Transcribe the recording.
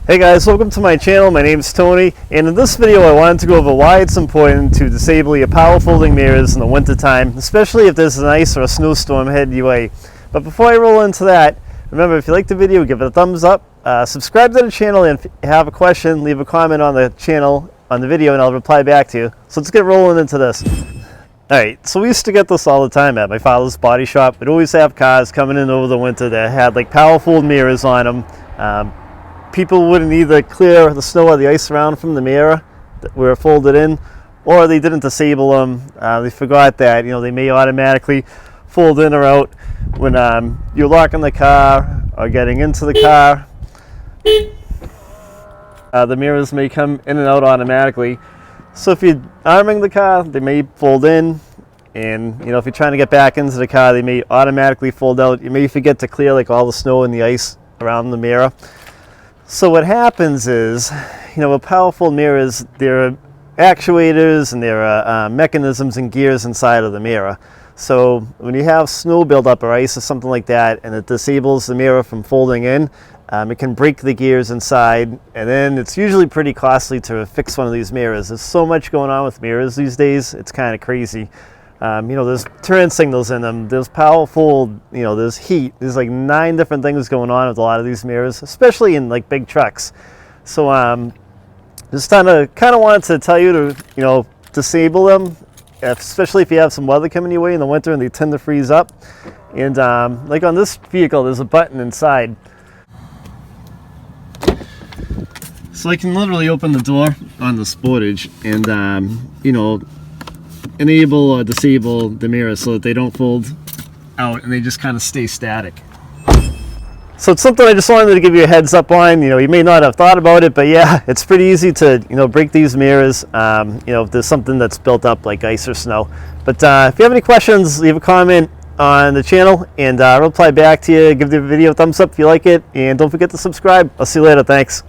Hey guys, welcome to my channel. My name is Tony, and in this video I wanted to go over why it's important to disable your power folding mirrors in the winter time, especially if there's an ice or a snowstorm headed your way. But before I roll into that, remember, if you like the video, give it a thumbs up, subscribe to the channel, and if you have a question, leave a comment on the channel, on the video, and I'll reply back to you. So let's get rolling into this. Alright, so we used to get this all the time at my father's body shop. We'd always have cars coming in over the winter that had like power fold mirrors on them. People wouldn't either clear the snow or the ice around from the mirror that were folded in, or they didn't disable them. They forgot that, they may automatically fold in or out when you're locking the car or getting into the car. The mirrors may come in and out automatically. So if you're arming the car, they may fold in, and if you're trying to get back into the car, they may automatically fold out. You may forget to clear like all the snow and the ice around the mirror. So what happens is, with powerful mirrors, there are actuators and there are mechanisms and gears inside of the mirror. So when you have snow buildup or ice or something like that, and it disables the mirror from folding in, it can break the gears inside, and then it's usually pretty costly to fix one of these mirrors. There's so much going on with mirrors these days, it's kind of crazy. There's turn signals in them, there's powerful, there's heat, there's like 9 different things going on with a lot of these mirrors, especially in like big trucks. So just kind of wanted to tell you to, disable them, especially if you have some weather coming your way in the winter and they tend to freeze up. And like on this vehicle, there's a button inside. So I can literally open the door on the Sportage and, enable or disable the mirrors so that they don't fold out and they just kind of stay static. So it's something I just wanted to give you a heads up on. You may not have thought about it, but yeah, it's pretty easy to, break these mirrors, if there's something that's built up like ice or snow. But if you have any questions, leave a comment on the channel and I'll reply back to you. Give the video a thumbs up if you like it, and don't forget to subscribe. I'll see you later. Thanks.